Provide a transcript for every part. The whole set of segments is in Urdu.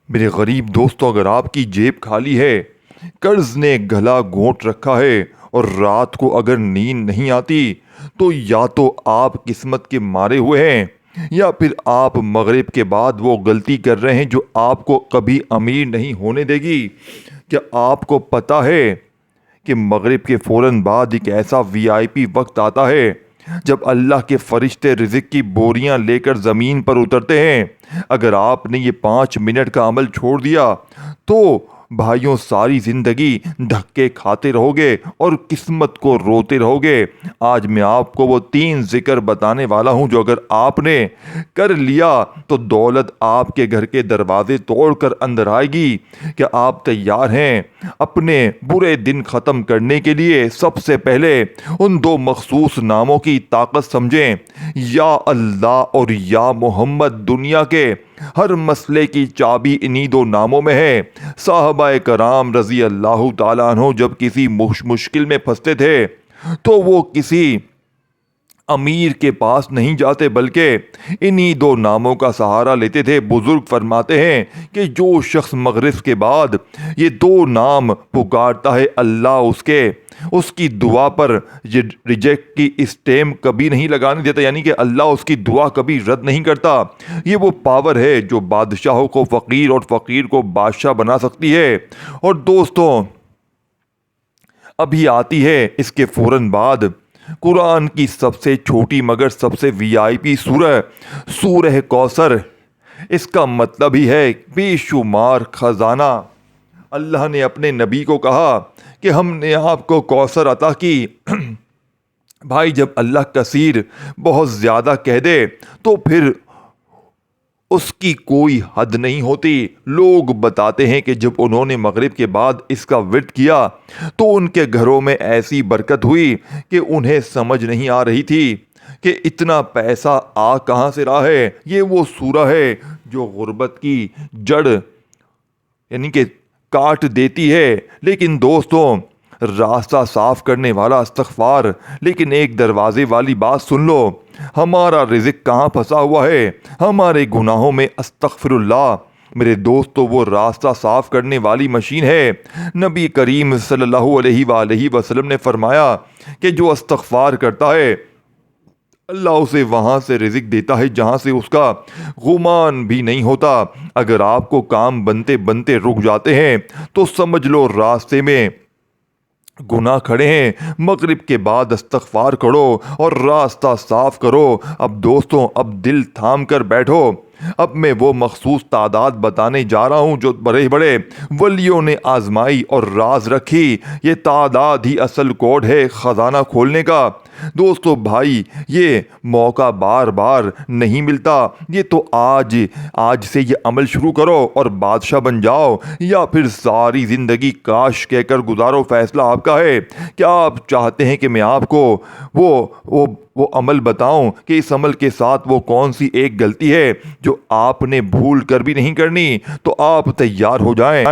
میرے غریب دوستو، اگر آپ کی جیب خالی ہے، قرض نے گلا گھونٹ رکھا ہے اور رات کو اگر نیند نہیں آتی، تو یا تو آپ قسمت کے مارے ہوئے ہیں یا پھر آپ مغرب کے بعد وہ غلطی کر رہے ہیں جو آپ کو کبھی امیر نہیں ہونے دے گی۔ کیا آپ کو پتہ ہے کہ مغرب کے فوراً بعد ایک ایسا وی آئی پی وقت آتا ہے جب اللہ کے فرشتے رزق کی بوریاں لے کر زمین پر اترتے ہیں؟ اگر آپ نے یہ 5 منٹ کا عمل چھوڑ دیا تو بھائیوں ساری زندگی دھکے کھاتے رہو گے اور قسمت کو روتے رہو گے۔ آج میں آپ کو وہ 3 ذکر بتانے والا ہوں جو اگر آپ نے کر لیا تو دولت آپ کے گھر کے دروازے توڑ کر اندر آئے گی۔ کیا آپ تیار ہیں اپنے برے دن ختم کرنے کے لیے؟ سب سے پہلے ان 2 مخصوص ناموں کی طاقت سمجھیں، یا اللہ اور یا محمد۔ دنیا کے ہر مسئلے کی چابی انہی 2 ناموں میں ہے۔ صحابہ کرام رضی اللہ تعالیٰ عنہ جب کسی مشکل میں پھنستے تھے تو وہ کسی امیر کے پاس نہیں جاتے بلکہ انہی 2 ناموں کا سہارا لیتے تھے۔ بزرگ فرماتے ہیں کہ جو شخص مغرب کے بعد یہ 2 نام پکارتا ہے، اللہ اس کی دعا پر ریجیکٹ کی اسٹیمپ کبھی نہیں لگانے دیتا، یعنی کہ اللہ اس کی دعا کبھی رد نہیں کرتا۔ یہ وہ پاور ہے جو بادشاہوں کو فقیر اور فقیر کو بادشاہ بنا سکتی ہے۔ اور دوستوں، ابھی آتی ہے اس کے فوراً بعد قرآن کی سب سے چھوٹی مگر سب سے وی آئی پی سورہ کوثر۔ اس کا مطلب ہی ہے بے شمار خزانہ۔ اللہ نے اپنے نبی کو کہا کہ ہم نے آپ کو کوثر عطا کی۔ بھائی، جب اللہ کثیر بہت زیادہ کہہ دے تو پھر اس کی کوئی حد نہیں ہوتی۔ لوگ بتاتے ہیں کہ جب انہوں نے مغرب کے بعد اس کا ورد کیا تو ان کے گھروں میں ایسی برکت ہوئی کہ انہیں سمجھ نہیں آ رہی تھی کہ اتنا پیسہ آ کہاں سے رہا ہے۔ یہ وہ سورہ ہے جو غربت کی جڑ یعنی کہ کاٹ دیتی ہے۔ لیکن دوستوں، راستہ صاف کرنے والا استغفار۔ لیکن ایک دروازے والی بات سن لو، ہمارا رزق کہاں پھنسا ہوا ہے؟ ہمارے گناہوں میں۔ استغفر اللہ میرے دوستو وہ راستہ صاف کرنے والی مشین ہے۔ نبی کریم صلی اللہ علیہ وآلہ وسلم نے فرمایا کہ جو استغفار کرتا ہے اللہ اسے وہاں سے رزق دیتا ہے جہاں سے اس کا گمان بھی نہیں ہوتا۔ اگر آپ کو کام بنتے بنتے رک جاتے ہیں تو سمجھ لو راستے میں گناہ کھڑے ہیں۔ مغرب کے بعد استغفار کرو اور راستہ صاف کرو۔ اب دوستوں، اب دل تھام کر بیٹھو۔ اب میں وہ مخصوص تعداد بتانے جا رہا ہوں جو بڑے بڑے ولیوں نے آزمائی اور راز رکھی۔ یہ تعداد ہی اصل کوڈ ہے خزانہ کھولنے کا۔ دوستو بھائی، یہ موقع بار بار نہیں ملتا۔ یہ تو آج سے یہ عمل شروع کرو اور بادشاہ بن جاؤ، یا پھر ساری زندگی کاش کہہ کر گزارو۔ فیصلہ آپ کا ہے۔ کیا آپ چاہتے ہیں کہ میں آپ کو وہ عمل بتاؤں کہ اس عمل کے ساتھ وہ کون سی ایک غلطی ہے جو آپ نے بھول کر بھی نہیں کرنی؟ تو آپ تیار ہو جائیں۔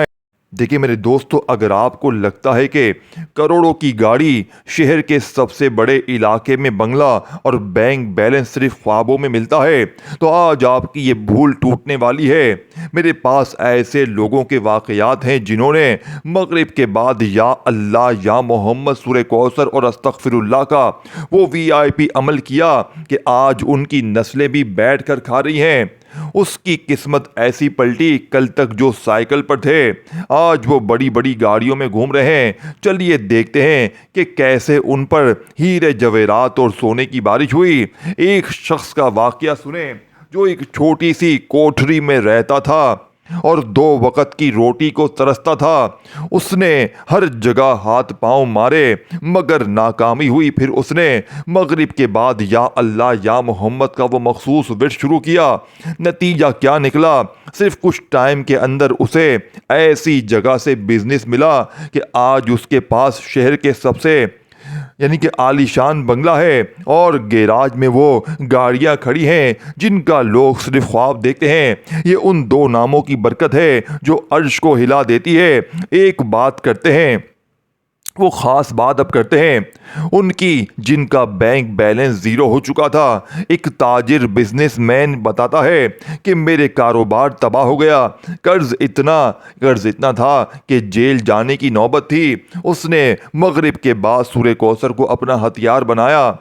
دیکھیں میرے دوستو، اگر آپ کو لگتا ہے کہ کروڑوں کی گاڑی، شہر کے سب سے بڑے علاقے میں بنگلہ اور بینک بیلنس صرف خوابوں میں ملتا ہے تو آج آپ کی یہ بھول ٹوٹنے والی ہے۔ میرے پاس ایسے لوگوں کے واقعات ہیں جنہوں نے مغرب کے بعد یا اللہ یا محمد، سورہ کوثر اور استغفر اللہ کا وہ وی آئی پی عمل کیا کہ آج ان کی نسلیں بھی بیٹھ کر کھا رہی ہیں۔ اس کی قسمت ایسی پلٹی، کل تک جو سائیکل پر تھے آج وہ بڑی بڑی گاڑیوں میں گھوم رہے ہیں۔ چلیے دیکھتے ہیں کہ کیسے ان پر ہیرے جواہرات اور سونے کی بارش ہوئی۔ ایک شخص کا واقعہ سنیں جو ایک چھوٹی سی کوٹھری میں رہتا تھا اور 2 وقت کی روٹی کو ترستا تھا۔ اس نے ہر جگہ ہاتھ پاؤں مارے مگر ناکامی ہوئی۔ پھر اس نے مغرب کے بعد یا اللہ یا محمد کا وہ مخصوص ورد شروع کیا۔ نتیجہ کیا نکلا؟ صرف کچھ ٹائم کے اندر اسے ایسی جگہ سے بزنس ملا کہ آج اس کے پاس شہر کے سب سے کہ عالیشان بنگلہ ہے اور گیراج میں وہ گاڑیاں کھڑی ہیں جن کا لوگ صرف خواب دیکھتے ہیں۔ یہ ان 2 ناموں کی برکت ہے جو عرش کو ہلا دیتی ہے۔ ایک بات کرتے ہیں، وہ خاص بات اب کرتے ہیں ان کی جن کا بینک بیلنس زیرو ہو چکا تھا۔ ایک تاجر بزنس مین بتاتا ہے کہ میرے کاروبار تباہ ہو گیا، قرض اتنا تھا کہ جیل جانے کی نوبت تھی۔ اس نے مغرب کے بعد سورہ کوثر کو اپنا ہتھیار بنایا۔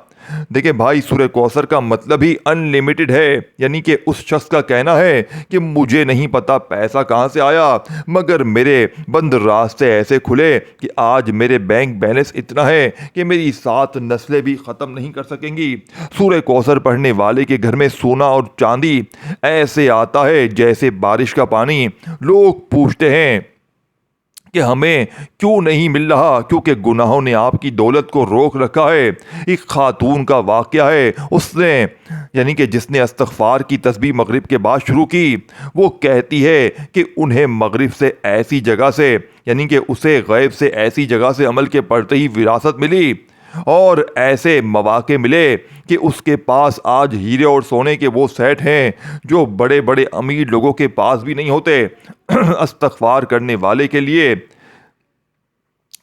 دیکھیں بھائی، سورہ کوثر کا مطلب ہی انلیمیٹڈ ہے، یعنی کہ اس شخص کا کہنا ہے کہ مجھے نہیں پتا پیسہ کہاں سے آیا، مگر میرے بند راستے ایسے کھلے کہ آج میرے بینک بیلنس اتنا ہے کہ میری 7 نسلیں بھی ختم نہیں کر سکیں گی۔ سورہ کوثر پڑھنے والے کے گھر میں سونا اور چاندی ایسے آتا ہے جیسے بارش کا پانی۔ لوگ پوچھتے ہیں کہ ہمیں کیوں نہیں مل رہا، کیونکہ گناہوں نے آپ کی دولت کو روک رکھا ہے۔ ایک خاتون کا واقعہ ہے، اس نے یعنی کہ جس نے استغفار کی تسبیح مغرب کے بعد شروع کی، وہ کہتی ہے کہ انہیں مغرب سے ایسی جگہ سے یعنی کہ اسے غیب سے ایسی جگہ سے عمل کے پڑھتے ہی وراثت ملی اور ایسے مواقع ملے کہ اس کے پاس آج ہیرے اور سونے کے وہ سیٹ ہیں جو بڑے بڑے امیر لوگوں کے پاس بھی نہیں ہوتے۔ استغفار کرنے والے کے لیے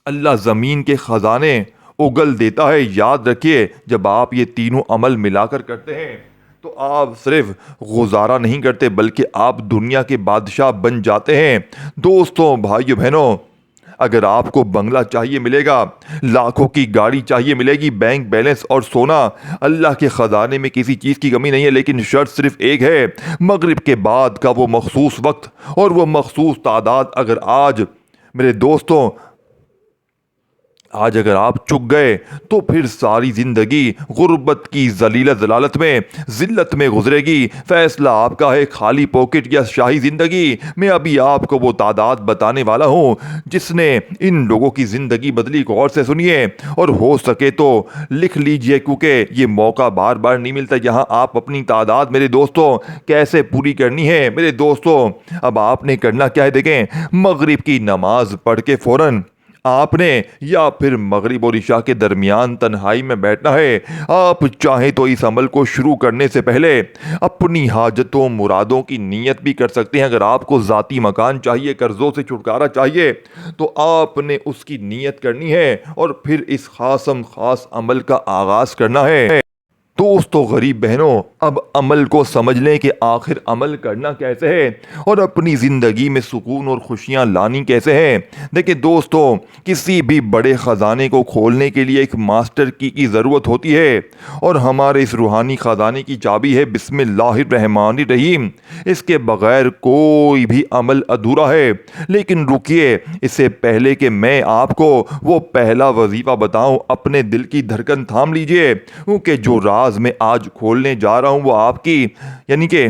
اللہ زمین کے خزانے اگل دیتا ہے۔ یاد رکھیے، جب آپ یہ تینوں عمل ملا کر کرتے ہیں تو آپ صرف گزارا نہیں کرتے بلکہ آپ دنیا کے بادشاہ بن جاتے ہیں۔ دوستوں، بھائیو بہنوں، اگر آپ کو بنگلہ چاہیے ملے گا، لاکھوں کی گاڑی چاہیے ملے گی، بینک بیلنس اور سونا، اللہ کے خزانے میں کسی چیز کی کمی نہیں ہے، لیکن شرط صرف ایک ہے، مغرب کے بعد کا وہ مخصوص وقت اور وہ مخصوص تعداد۔ اگر آج میرے دوستوں اگر آپ چک گئے تو پھر ساری زندگی غربت کی ذلیل ضلالت میں ذلت میں گزرے گی۔ فیصلہ آپ کا ہے، خالی پاکٹ یا شاہی زندگی۔ میں ابھی آپ کو وہ تعداد بتانے والا ہوں جس نے ان لوگوں کی زندگی بدلی۔ غور سے سنیے اور ہو سکے تو لکھ لیجئے، کیونکہ یہ موقع بار بار نہیں ملتا یہاں آپ اپنی تعداد میرے دوستوں کیسے پوری کرنی ہے۔ میرے دوستوں، اب آپ نے کرنا کیا ہے، دیکھیں، مغرب کی نماز پڑھ کے فوراً آپ نے یا پھر مغرب اور عشاء کے درمیان تنہائی میں بیٹھنا ہے۔ آپ چاہیں تو اس عمل کو شروع کرنے سے پہلے اپنی حاجتوں مرادوں کی نیت بھی کر سکتے ہیں۔ اگر آپ کو ذاتی مکان چاہیے، قرضوں سے چھٹکارا چاہیے، تو آپ نے اس کی نیت کرنی ہے اور پھر اس خاص عمل کا آغاز کرنا ہے۔ دوستو، غریب بہنوں، اب عمل کو سمجھ لیں کہ آخر عمل کرنا کیسے ہے اور اپنی زندگی میں سکون اور خوشیاں لانی کیسے ہیں۔ دیکھیں دوستو، کسی بھی بڑے خزانے کو کھولنے کے لیے ایک ماسٹر کی ضرورت ہوتی ہے، اور ہمارے اس روحانی خزانے کی چابی ہے بسم اللہ الرحمن الرحیم۔ اس کے بغیر کوئی بھی عمل ادھورا ہے۔ لیکن رکیے، اس سے پہلے کہ میں آپ کو وہ پہلا وظیفہ بتاؤں، اپنے دل کی دھڑکن تھام لیجئے، کیونکہ جو راز میں آج کھولنے جا رہا ہوں وہ آپ کی یعنی کہ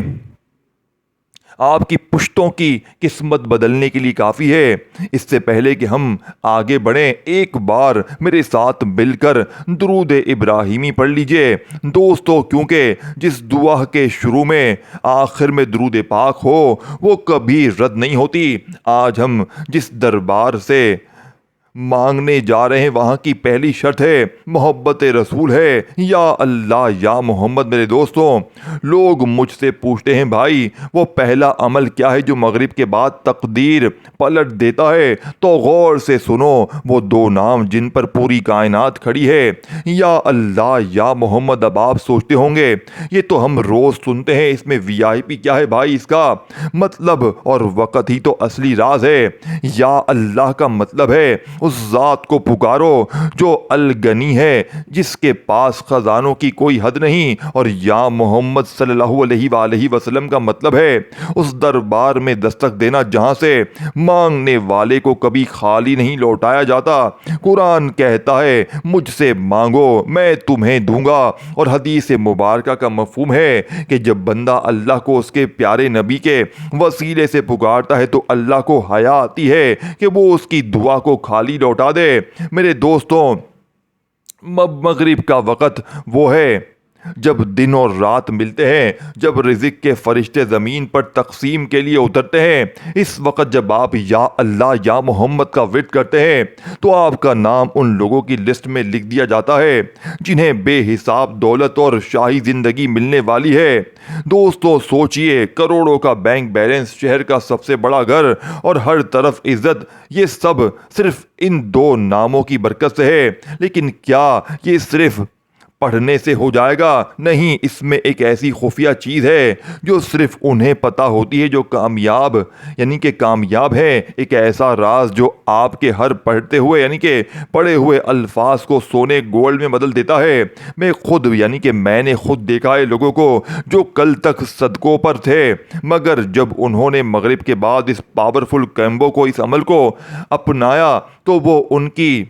آپ کی پشتوں کی قسمت بدلنے کے لیے کافی ہے۔ اس سے پہلے کہ ہم آگے بڑھیں، ایک بار میرے ساتھ مل کر درود ابراہیمی پڑھ لیجئے دوستو، کیونکہ جس دعا کے شروع میں آخر میں درود پاک ہو وہ کبھی رد نہیں ہوتی۔ آج ہم جس دربار سے مانگنے جا رہے ہیں وہاں کی پہلی شرط ہے محبت رسول ہے، یا اللہ یا محمد۔ میرے دوستوں، لوگ مجھ سے پوچھتے ہیں بھائی وہ پہلا عمل کیا ہے جو مغرب کے بعد تقدیر پلٹ دیتا ہے؟ تو غور سے سنو، وہ 2 نام جن پر پوری کائنات کھڑی ہے، یا اللہ یا محمد۔ اب آپ سوچتے ہوں گے یہ تو ہم روز سنتے ہیں، اس میں VIP کیا ہے بھائی؟ اس کا مطلب اور وقت ہی تو اصلی راز ہے۔ یا اللہ کا مطلب ہے اس ذات کو پکارو جو الغنی ہے، جس کے پاس خزانوں کی کوئی حد نہیں، اور یا محمد صلی اللہ علیہ وآلہ وسلم کا مطلب ہے اس دربار میں دستک دینا جہاں سے مانگنے والے کو کبھی خالی نہیں لوٹایا جاتا۔ قرآن کہتا ہے مجھ سے مانگو میں تمہیں دوں گا، اور حدیث مبارکہ کا مفہوم ہے کہ جب بندہ اللہ کو اس کے پیارے نبی کے وسیلے سے پکارتا ہے تو اللہ کو حیا آتی ہے کہ وہ اس کی دعا کو خالی لوٹا دے۔ میرے دوستوں، مغرب کا وقت وہ ہے جب دن اور رات ملتے ہیں، جب رزق کے فرشتے زمین پر تقسیم کے لیے اترتے ہیں، اس وقت جب آپ یا اللہ یا محمد کا ورد کرتے ہیں تو آپ کا نام ان لوگوں کی لسٹ میں لکھ دیا جاتا ہے جنہیں بے حساب دولت اور شاہی زندگی ملنے والی ہے۔ دوستو سوچئے، کروڑوں کا بینک بیلنس، شہر کا سب سے بڑا گھر اور ہر طرف عزت، یہ سب صرف ان دو ناموں کی برکت سے ہے۔ لیکن کیا یہ صرف پڑھنے سے ہو جائے گا؟ نہیں، اس میں ایک ایسی خفیہ چیز ہے جو صرف انہیں پتہ ہوتی ہے جو کامیاب کامیاب ہے، ایک ایسا راز جو آپ کے ہر پڑھے ہوئے الفاظ کو سونے گولڈ میں بدل دیتا ہے۔ میں نے خود دیکھا ہے لوگوں کو جو کل تک صدقوں پر تھے، مگر جب انہوں نے مغرب کے بعد اس پاورفل کیمبو کو، اس عمل کو اپنایا تو وہ ان کی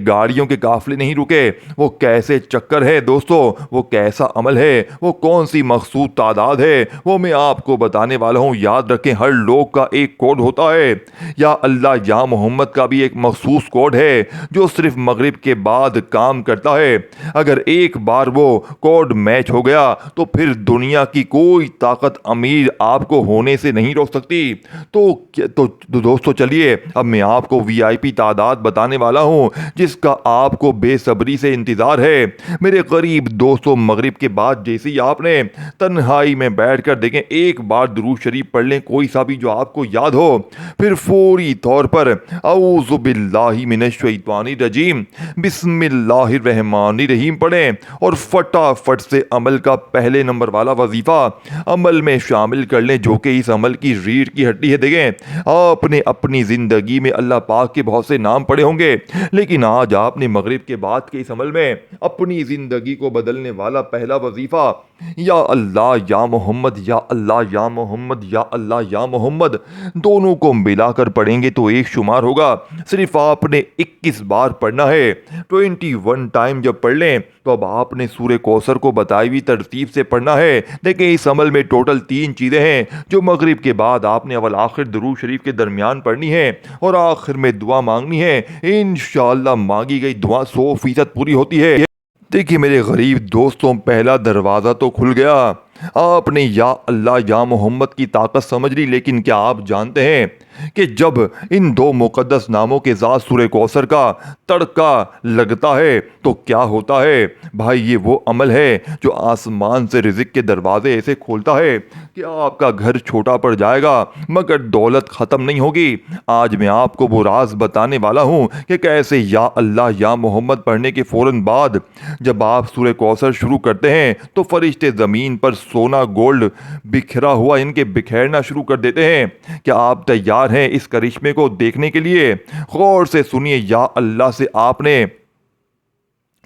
گاڑیوں کے قافلے نہیں رکے۔ وہ کیسے چکر ہے دوستو، وہ کیسا عمل ہے، وہ کون سی مخصوص تعداد ہے، وہ میں آپ کو بتانے والا ہوں۔ یاد رکھیں، ہر لوگ کا ایک کوڈ ہوتا ہے، یا اللہ یا محمد کا بھی ایک مخصوص کوڈ ہے جو صرف مغرب کے بعد کام کرتا ہے۔ اگر ایک بار وہ کوڈ میچ ہو گیا تو پھر دنیا کی کوئی طاقت امیر آپ کو ہونے سے نہیں روک سکتی۔ تو دوستو چلیے اب میں آپ کو VIP تعداد بتانے والا ہوں جس کا آپ کو بے صبری سے انتظار ہے۔ میرے قریب دوستو، مغرب کے بعد جیسے ہی آپ نے تنہائی میں بیٹھ کر دیکھیں ایک بار درود شریف پڑھ لیں، کوئی سا بھی جو آپ کو یاد ہو، پھر فوری طور پر اعوذ باللہ من الشیطان الرجیم بسم اللہ الرحمن الرحیم پڑھیں اور فٹافٹ سے عمل کا پہلے نمبر والا وظیفہ عمل میں شامل کر لیں، جو کہ اس عمل کی ریڑھ کی ہڈی ہے۔ دیکھیں، آپ نے اپنی زندگی میں اللہ پاک کے بہت سے نام پڑھے ہوں گے، لیکن آج آپ نے مغرب کے بعد کے اس عمل میں اپنی زندگی کو بدلنے والا پہلا وظیفہ یا اللہ یا محمد، یا اللہ یا محمد، یا اللہ یا محمد دونوں کو ملا کر پڑھیں گے تو ایک شمار ہوگا۔ صرف آپ نے 21 بار پڑھنا ہے، 21 ٹائم جب پڑھ لیں تو اب آپ نے سورہ کوثر کو بتائی ہوئی ترتیب سے پڑھنا ہے۔ دیکھیں، اس عمل میں ٹوٹل 3 چیزیں ہیں جو مغرب کے بعد آپ نے اول آخر درود شریف کے درمیان پڑھنی ہے اور آخر میں دعا مانگنی ہے۔ انشاءاللہ مانگی گئی دعا 100% پوری ہوتی ہے۔ دیکھیے میرے غریب دوستوں، پہلا دروازہ تو کھل گیا، آپ نے یا اللہ یا محمد کی طاقت سمجھ لی، لیکن کیا آپ جانتے ہیں کہ جب ان دو مقدس ناموں کے ذات سورہ کوثر کا تڑکا لگتا ہے تو کیا ہوتا ہے؟ بھائی، یہ وہ عمل ہے جو آسمان سے رزق کے دروازے ایسے کھولتا ہے کہ آپ کا گھر چھوٹا پڑ جائے گا مگر دولت ختم نہیں ہوگی۔ آج میں آپ کو وہ راز بتانے والا ہوں کہ کیسے یا اللہ یا محمد پڑھنے کے فوراً بعد جب آپ سورہ کوثر شروع کرتے ہیں تو فرشتے زمین پر سونا گولڈ بکھرا ہوا بکھیرنا شروع کر دیتے ہیں۔ کیا آپ تیار ہیں اس کرشمے کو دیکھنے کے لیے؟ غور سے سنیے، یا اللہ سے آپ نے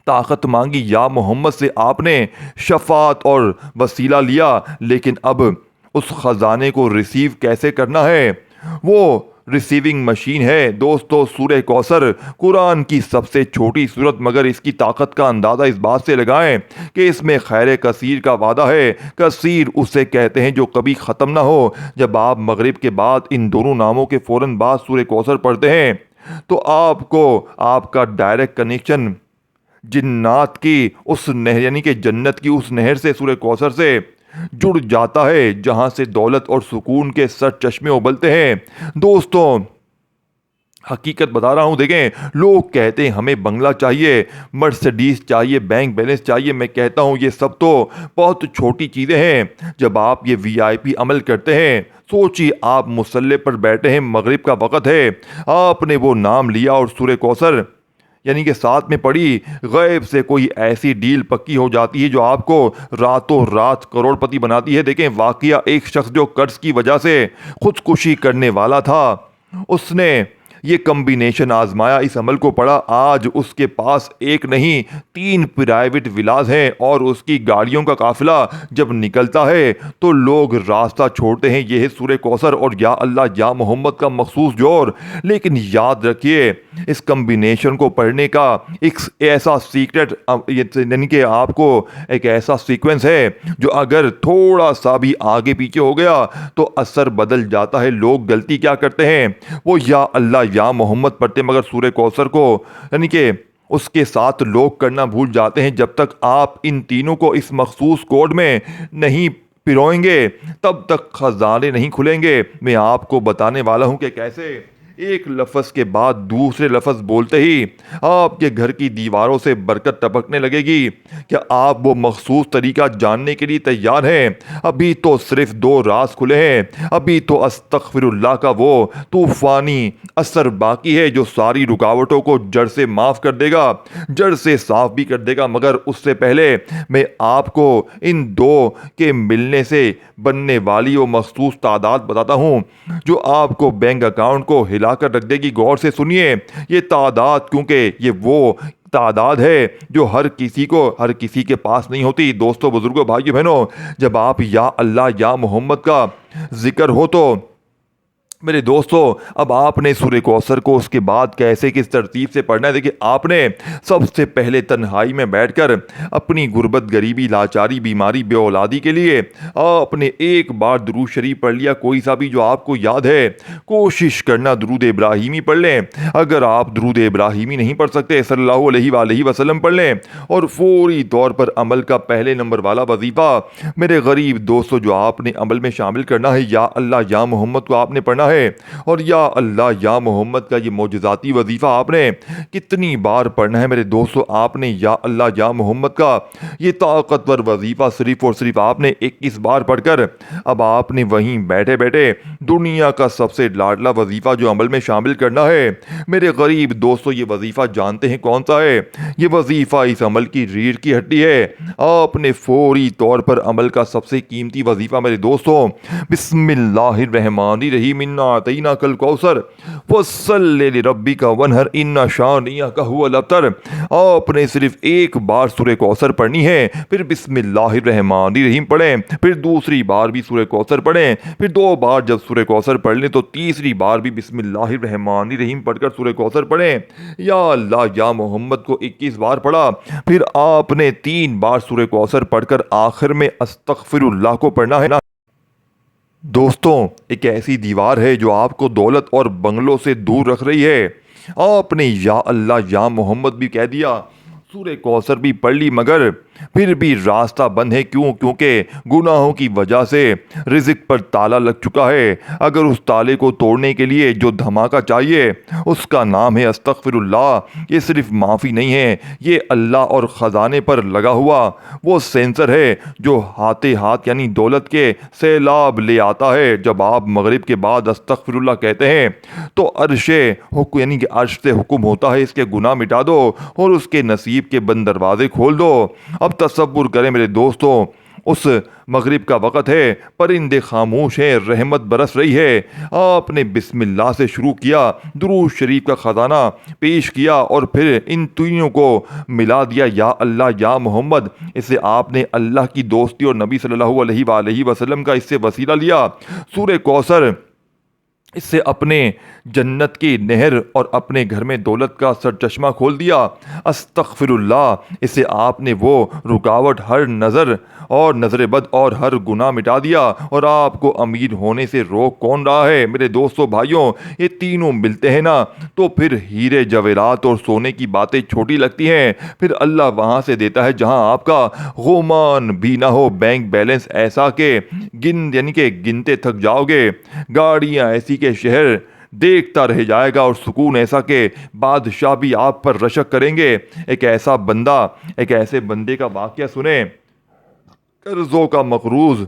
طاقت مانگی، یا محمد سے آپ نے شفاعت اور وسیلہ لیا، لیکن اب اس خزانے کو ریسیو کیسے کرنا ہے؟ وہ ریسیونگ مشین ہے دوستو سورہ کوثر، قرآن کی سب سے چھوٹی سورت، مگر اس کی طاقت کا اندازہ اس بات سے لگائیں کہ اس میں خیر کثیر کا وعدہ ہے۔ کثیر اسے کہتے ہیں جو کبھی ختم نہ ہو۔ جب آپ مغرب کے بعد ان دونوں ناموں کے فوراً بعد سورہ کوثر پڑھتے ہیں تو آپ کو آپ کا ڈائریکٹ کنیکشن جنات کی اس نہر جنت کی اس نہر سے، سورہ کوثر سے جڑ جاتا ہے جہاں سے دولت اور سکون کے سر چشمے ابلتے ہیں۔ دوستوں حقیقت بتا رہا ہوں، دیکھیں، لوگ کہتے ہیں ہمیں بنگلہ چاہیے، مرسڈیز چاہیے، بینک بیلنس چاہیے۔ میں کہتا ہوں یہ سب تو بہت چھوٹی چیزیں ہیں جب آپ یہ VIP عمل کرتے ہیں۔ سوچیے، آپ مصلی پر بیٹھے ہیں، مغرب کا وقت ہے، آپ نے وہ نام لیا اور سورہ کوثر ساتھ میں پڑھی، غیب سے کوئی ایسی ڈیل پکی ہو جاتی ہے جو آپ کو راتوں رات کروڑ پتی بناتی ہے۔ دیکھیں، واقعہ ایک شخص جو قرض کی وجہ سے خودکشی کرنے والا تھا، اس نے یہ کمبینیشن آزمایا، اس عمل کو پڑھا، آج اس کے پاس ایک نہیں 3 پرائیویٹ ولاز ہیں اور اس کی گاڑیوں کا قافلہ جب نکلتا ہے تو لوگ راستہ چھوڑتے ہیں۔ یہ ہے سورہ کوثر اور یا اللہ یا محمد کا مخصوص جوڑ۔ لیکن یاد رکھیے، اس کمبینیشن کو پڑھنے کا ایک ایسا سیکرٹ آپ کو ایک ایسا سیکوینس ہے جو اگر تھوڑا سا بھی آگے پیچھے ہو گیا تو اثر بدل جاتا ہے۔ لوگ غلطی کیا کرتے ہیں، وہ یا اللہ یا محمد پڑھتے مگر سورہ کوثر کو اس کے ساتھ لوگ کرنا بھول جاتے ہیں۔ جب تک آپ ان تینوں کو اس مخصوص کوڈ میں نہیں پروئیں گے تب تک خزانے نہیں کھلیں گے۔ میں آپ کو بتانے والا ہوں کہ کیسے۔ ایک لفظ کے بعد دوسرے لفظ بولتے ہی آپ کے گھر کی دیواروں سے برکت ٹپکنے لگے گی۔ کیا آپ وہ مخصوص طریقہ جاننے کے لیے تیار ہیں؟ ابھی تو صرف 2 راز کھلے ہیں۔ ابھی تو استغفر اللہ کا وہ طوفانی اثر باقی ہے جو ساری رکاوٹوں کو جڑ سے معاف کر دے گا، جڑ سے صاف بھی کر دے گا۔ مگر اس سے پہلے میں آپ کو ان 2 کے ملنے سے بننے والی وہ مخصوص تعداد بتاتا ہوں جو آپ کو بینک اکاؤنٹ کو ہلا کر رکھ دے گی۔ غور سے سنیے یہ تعداد، کیونکہ یہ وہ تعداد ہے جو ہر کسی کے پاس نہیں ہوتی۔ دوستو، بزرگوں، بھائیو، بہنوں، جب آپ یا اللہ یا محمد کا ذکر ہو تو میرے دوستو، اب آپ نے سورہ کوثر کو اس کے بعد کیسے کس ترتیب سے پڑھنا ہے۔ دیکھیں، آپ نے سب سے پہلے تنہائی میں بیٹھ کر اپنی غربت، غریبی، لاچاری، بیماری، بے اولادی کے لیے آپ نے ایک بار درود شریف پڑھ لیا، کوئی سا بھی جو آپ کو یاد ہے۔ کوشش کرنا درود ابراہیمی پڑھ لیں۔ اگر آپ درود ابراہیمی نہیں پڑھ سکتے، صلی اللہ علیہ وآلہ وسلم پڑھ لیں۔ اور فوری طور پر عمل کا پہلے نمبر والا وظیفہ میرے غریب دوستو جو آپ نے عمل میں شامل کرنا ہے، یا اللہ یا محمد کو آپ نے پڑھنا ہے۔ اور یا اللہ یا محمد کا یہ معجزاتی وظیفہ آپ نے کتنی بار پڑھنا ہے میرے دوستو؟ آپ نے یا اللہ یا محمد کا یہ طاقتور وظیفہ صرف اور صرف آپ نے 21 بار پڑھ کر اب آپ نے وہیں بیٹھے بیٹھے دنیا کا سب سے لاڈلا وظیفہ جو عمل میں شامل کرنا ہے۔ میرے غریب دوستو، یہ وظیفہ جانتے ہیں کون سا ہے؟ یہ وظیفہ اس عمل کی ریڑھ کی ہڈی ہے۔ آپ نے فوری طور پر عمل کا سب سے قیمتی وظیفہ میرے دوستو، بسم اللہ الرحمن الرحیم، اعطیناک الکوثر فصلی لربک وانحر ان شانئک ھو الابتر۔ آپ نے صرف ایک بار سورہ کوثر پڑھنی ہے، پھر بسم اللہ الرحمن الرحیم پڑھیں، پھر دوسری بار بھی سورہ کوثر پڑھیں، پھر 2 بار جب سورہ کوثر پڑھ لیں تو تیسری بار بھی بسم اللہ الرحمن الرحیم پڑھ کر سورہ کوثر پڑھیں۔ یا اللہ یا محمد کو 21 بار پڑھا، پھر آپ نے 3 بار سورہ کوثر پڑھ کر آخر میں استغفر اللہ کو پڑھنا ہے نا۔ دوستوں، ایک ایسی دیوار ہے جو آپ کو دولت اور بنگلوں سے دور رکھ رہی ہے۔ آپ نے یا اللہ یا محمد بھی کہہ دیا، سورہ کوثر بھی پڑھ لی، مگر پھر بھی راستہ بند ہے۔ کیوں؟ کیونکہ گناہوں کی وجہ سے رزق پر تالا لگ چکا ہے۔ اگر اس تالے کو توڑنے کے لیے جو دھماکہ چاہیے اس کا نام ہے استغفر اللہ۔ یہ صرف معافی نہیں ہے، یہ اللہ اور خزانے پر لگا ہوا وہ سینسر ہے جو ہاتھے ہاتھ یعنی دولت کے سیلاب لے آتا ہے۔ جب آپ مغرب کے بعد استغفر اللہ کہتے ہیں تو عرش سے حکم ہوتا ہے، اس کے گناہ مٹا دو اور اس کے نصیب کے بند دروازے کھول دو۔ اب تصور کریں میرے دوستو، اس مغرب کا وقت ہے، پرندے خاموش ہیں، رحمت برس رہی ہے۔ آپ نے بسم اللہ سے شروع کیا، درود شریف کا خزانہ پیش کیا اور پھر ان تینوں کو ملا دیا، یا اللہ یا محمد۔ اسے آپ نے اللہ کی دوستی اور نبی صلی اللہ علیہ وآلہ وسلم کا اس سے وسیلہ لیا۔ سورہ کوثر، اس سے اپنے جنت کی نہر اور اپنے گھر میں دولت کا سرچشمہ کھول دیا۔ استغفر اللہ، اس سے آپ نے وہ رکاوٹ، ہر نظر بد اور ہر گناہ مٹا دیا۔ اور آپ کو امیر ہونے سے روک کون رہا ہے؟ میرے دوستو، بھائیوں، یہ تینوں ملتے ہیں نا تو پھر ہیرے جواہرات اور سونے کی باتیں چھوٹی لگتی ہیں۔ پھر اللہ وہاں سے دیتا ہے جہاں آپ کا غمان بھی نہ ہو، بینک بیلنس ایسا کہ گنتے تھک جاؤ گے، گاڑیاں ایسی کہ شہر دیکھتا رہ جائے گا، اور سکون ایسا کہ بادشاہ بھی آپ پر رشک کریں گے۔ ایک ایسے بندے کا واقعہ سنیں، قرضوں کا مقروض۔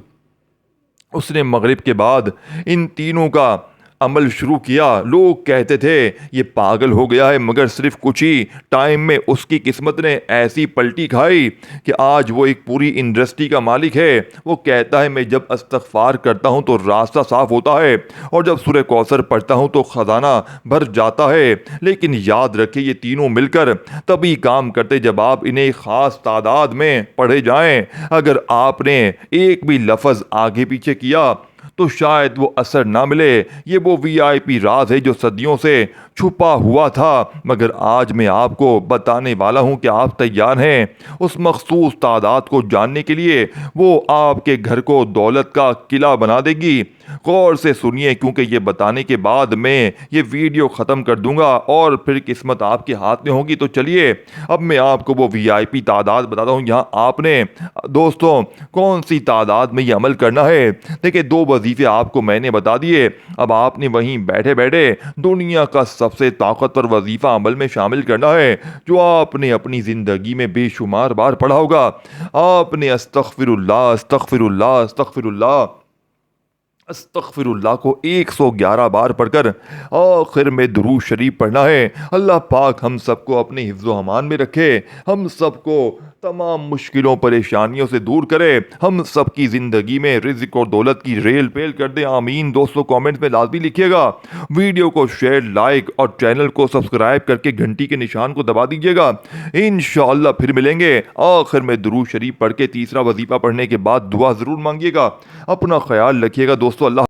اس نے مغرب کے بعد ان تینوں کا عمل شروع کیا۔ لوگ کہتے تھے یہ پاگل ہو گیا ہے، مگر صرف کچھ ہی ٹائم میں اس کی قسمت نے ایسی پلٹی کھائی کہ آج وہ ایک پوری انڈسٹری کا مالک ہے۔ وہ کہتا ہے میں جب استغفار کرتا ہوں تو راستہ صاف ہوتا ہے، اور جب سورہ کوثر پڑھتا ہوں تو خزانہ بھر جاتا ہے۔ لیکن یاد رکھیں، یہ تینوں مل کر تبھی کام کرتے جب آپ انہیں خاص تعداد میں پڑھے جائیں۔ اگر آپ نے ایک بھی لفظ آگے پیچھے کیا تو شاید وہ اثر نہ ملے۔ یہ وہ VIP راز ہے جو صدیوں سے چھپا ہوا تھا، مگر آج میں آپ کو بتانے والا ہوں کہ آپ تیار ہیں اس مخصوص تعداد کو جاننے کے لیے؟ وہ آپ کے گھر کو دولت کا قلعہ بنا دے گی۔ غور سے سنیے کیونکہ یہ بتانے کے بعد میں یہ ویڈیو ختم کر دوں گا اور پھر قسمت آپ کے ہاتھ میں ہوگی۔ تو چلیے اب میں آپ کو وہ VIP تعداد بتاتا ہوں۔ یہاں آپ نے دوستوں کون سی تعداد میں یہ عمل کرنا ہے؟ دیکھیں 2 وظیفے آپ کو میں نے بتا دیے، اب آپ نے وہیں بیٹھے بیٹھے دنیا کا سب سے طاقتور وظیفہ عمل میں شامل کرنا ہے جو آپ نے اپنی زندگی میں بے شمار بار پڑھا ہوگا۔ آپ نے استغفر اللہ استغفر اللہ استغفر اللہ استغفر اللہ کو 111 بار پڑھ کر آخر میں درود شریف پڑھنا ہے۔ اللہ پاک ہم سب کو اپنے حفظ و امان میں رکھے، ہم سب کو تمام مشکلوں پریشانیوں سے دور کرے، ہم سب کی زندگی میں رزق اور دولت کی ریل پیل کر دے، آمین۔ دوستوں کامنٹ میں لازمی لکھیے گا، ویڈیو کو شیئر لائک اور چینل کو سبسکرائب کر کے گھنٹی کے نشان کو دبا دیجیے گا۔ انشاءاللہ پھر ملیں گے۔ آخر میں درود شریف پڑھ کے تیسرا وظیفہ پڑھنے کے بعد دعا ضرور مانگیے گا۔ اپنا خیال رکھیے گا دوستوں، اللہ